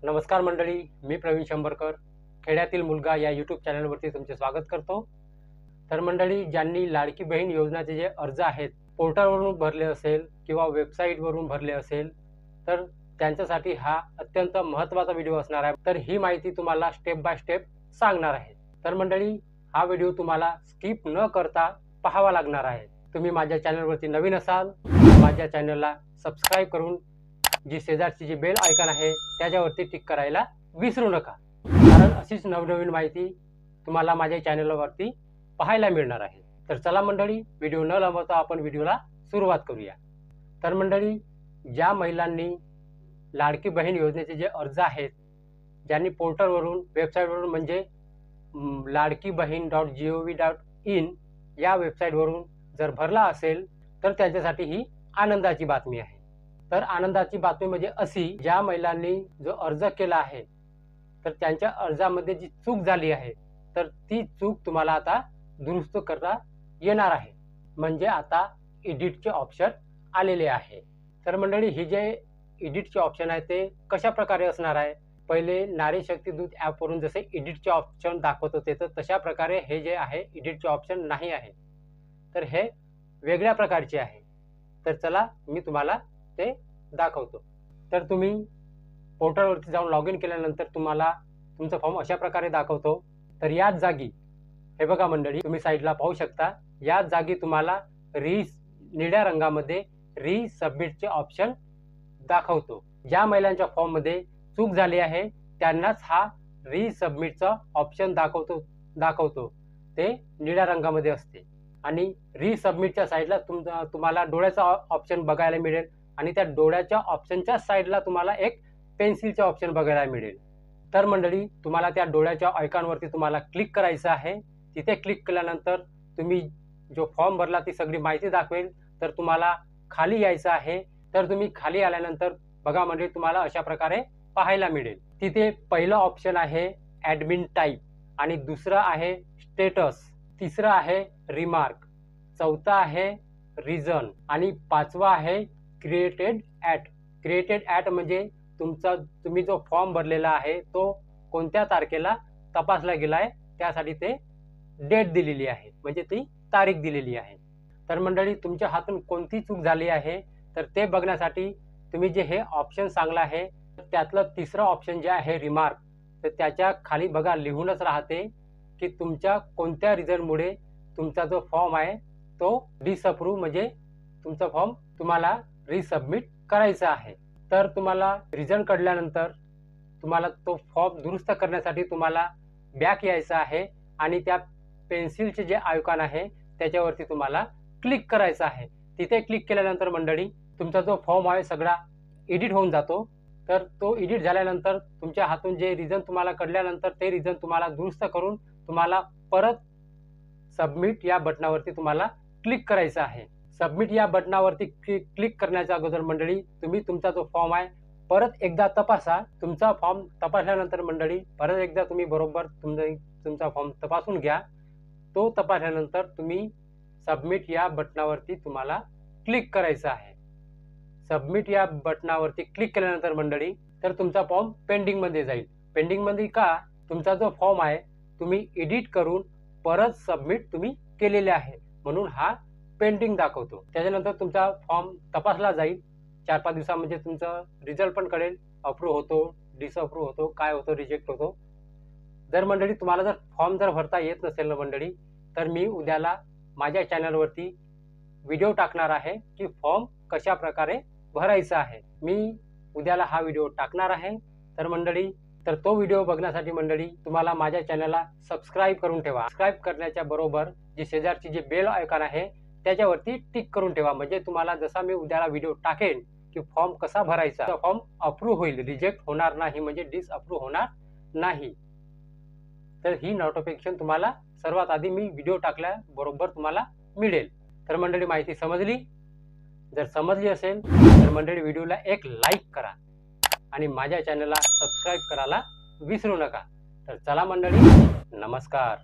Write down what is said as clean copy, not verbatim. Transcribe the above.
नमस्कार मंडळी, मी प्रवीण शंभरकर खेड्यातील मुलगा या यूट्यूब चॅनलवरती तुमचे स्वागत करतो। तर मंडळी, ज्यांनी लाडकी बहीण योजनेचे जे अर्ज आहेत पोर्टलवरून भरले असेल किंवा वेबसाईटवरून भरले असेल तर त्यांच्यासाठी हा अत्यंत महत्त्वाचा व्हिडिओ असणार आहे। तर ही माहिती तुम्हाला स्टेप बाय स्टेप सांगणार आहे। तर मंडळी, हा व्हिडिओ तुम्हाला स्किप न करता पाहावा लागणार आहे। तुम्ही माझ्या चॅनलवरती नवीन असाल माझ्या चॅनलला सबस्क्राइब करून जी शेजारची जी बेल आयकॉन आहे त्याच्यावरती टिक करायला विसरू नका, कारण अशीच नवनवीन माहिती तुम्हाला माझ्या चॅनलवरती पाहायला मिळणार आहे। तर चला मंडळी, व्हिडिओ न लांबवता आपण व्हिडिओला सुरुवात करूया। तर मंडळी, ज्या महिलांनी लाडकी बहीण योजनेचे जे अर्ज आहेत ज्यांनी पोर्टलवरून वेबसाईटवरून म्हणजे ladkibaheen.gov.in या वेबसाईटवरून जर भरला असेल तर त्यांच्यासाठी ही आनंदाची बातमी आहे। तर आनंदाची बातमी म्हणजे अशी, ज्या महिलांनी जो अर्ज केला आहे तर त्यांच्या अर्जामध्ये जी चूक झाली आहे तर ती चूक तुम्हाला आता दुरुस्त करता येणार आहे। म्हणजे आता एडिटचे ऑप्शन आलेले आहे। तर मंडळी, ही जे एडिटचे ऑप्शन आहे ते कशा प्रकारे असणार आहे, पहिले नारी शक्ती दूत ॲप वरून जसे एडिटचे ऑप्शन दाखवत होते तर तशा प्रकारे हे जे आहे एडिटचे ऑप्शन नाही आहे, तर हे वेगळ्या प्रकारचे आहे। तर चला मी तुम्हाला ते दाखवतो। तर तुम्ही पोर्टलवरती जाऊन लॉग इन केल्यानंतर तुम्हाला तुमचा फॉर्म अशा प्रकारे दाखवतो। तर याच जागी हे बघा मंडळी, तुम्ही साईडला पाहू शकता, याच जागी तुम्हाला निळ्या रंगामध्ये सबमिटचे ऑप्शन दाखवतो। ज्या महिलांच्या फॉर्म मध्ये चूक झाली आहे त्यांनाच हा सबमिटचा ऑप्शन दाखवतो ते निळ्या रंगामध्ये असते। आणि सबमिटच्या साईडला तुम्हाला डोळ्याचा ऑप्शन बघायला मिळेल आणि त्या डोळ्याच्या ऑप्शनच्या साईडला तुम्हाला एक पेन्सिलचा ऑप्शन बघायला मिळेल। तर मंडळी, तुम्हाला त्या डोळ्याच्या आयकॉनवरती तुम्हाला क्लिक करायचं आहे। तिथे क्लिक केल्यानंतर तुम्ही जो फॉर्म भरला ती सगळी माहिती दाखवेल। तर तुम्हाला खाली यायचं आहे। तर तुम्ही खाली आल्यानंतर बघा मंडळी, तुम्हाला अशा प्रकारे पाहायला मिळेल। तिथे पहिलं ऑप्शन आहे ॲडमिन टाईप आणि दुसरं आहे स्टेटस, तिसरं आहे रिमार्क, चौथा आहे रिझन आणि पाचवा आहे क्रिएटेड ॲट म्हणजे तुम्ही जो फॉर्म भरलेला आहे तो कोणत्या तारखेला तपासला गेलाय त्यासाठी ते डेट दिलेली आहे, म्हणजे ती तारीख दिलेली आहे। तर मंडळी, तुमच्या हातून कोणती चूक झाली आहे तर ते बघण्यासाठी तुम्ही जे हे ऑप्शन सांगलं आहे त्यातलं तिसरं ऑप्शन जे आहे रिमार्क, तर त्याच्या खाली बघा लिहूनच राहते की तुमच्या कोणत्या रिझनमुळे तुमचा जो फॉर्म आहे तो डिसअप्रूव्ह म्हणजे तुमचा फॉर्म तुम्हाला रिसबमिट करायचा आहे। तर तुम्हाला रिझन कळल्यानंतर तुम्हाला तो फॉर्म दुरुस्त करण्यासाठी तुम्हाला बॅक यायचं आहे आणि त्या पेन्सिलचे जे आयकॉन आहे त्याच्यावरती तुम्हाला क्लिक करायचं आहे। तिथे क्लिक केल्यानंतर मंडळी, तुमचा जो फॉर्म आहे सगळा एडिट होऊन जातो। तर तो एडिट झाल्यानंतर तुमच्या हातून जे रिझन तुम्हाला कळल्यानंतर ते रिझन तुम्हाला दुरुस्त करून तुम्हाला परत सबमिट या बटनावरती तुम्हाला क्लिक करायचं आहे। सबमिट या बटनावरती क्लिक करण्याच्या अगोदर मंडळी, तुम्ही तुमचा जो फॉर्म आहे परत एकदा तपासा। तुमचा फॉर्म तपासल्यानंतर मंडळी परत एकदा तुम्ही बरोबर तुमचा फॉर्म तपासून घ्या। तो तपासल्यानंतर तुम्ही सबमिट या बटनावरती तुम्हाला क्लिक करायचं आहे। सबमिट या बटनावरती क्लिक केल्यानंतर मंडळी तर तुमचा फॉर्म पेंडिंग मध्ये जाईल। पेंडिंग मध्ये का, तुमचा जो फॉर्म आहे तुम्ही एडिट करून परत सबमिट तुम्ही केलेले आहे म्हणून हा पेंडिंग दाखवतो। त्याच्यानंतर तुमचा फॉर्म तपासला जाईल। 4-5 दिवसामध्ये तुमचा रिझल्ट पण कळेल, अप्रूव्ह होतो, डिसअप्रूव्ह होतो, काय होतो, रिजेक्ट होतो। जर मंडळी तुम्हाला जर फॉर्म भरता येत नसेल ना मंडळी, तर मी उद्याला माझ्या चॅनलवरती व्हिडिओ टाकणार आहे की फॉर्म कशा प्रकारे भरायचा आहे। मी उद्याला हा व्हिडिओ टाकणार आहे। तर मंडळी, तर तो व्हिडिओ बघण्यासाठी मंडळी तुम्हाला माझ्या चॅनलला सबस्क्राइब करून ठेवा। सबस्क्राइब करण्याच्या बरोबर जी शेजारची जी बेल आयकॉन आहे त्याच्यावरती टिक करून ठेवा, म्हणजे तुम्हाला जसा मी उद्याला व्हिडिओ टाकेन की फॉर्म कसा भरायचा, फॉर्म अप्रूव्ह होईल, रिजेक्ट होणार नाही, म्हणजे डिसअप्रूव्ह होणार नाही। तर ही नोटिफिकेशन तुम्हाला सर्वात आधी मी व्हिडिओ टाकल्या बरोबर तुम्हाला मिळेल। तर मंडळी, माहिती समजली? जर समजली असेल तर मंडळी व्हिडिओला एक लाईक करा आणि माझ्या चॅनलला सबस्क्राइब करायला विसरू नका। तर चला मंडळी, नमस्कार।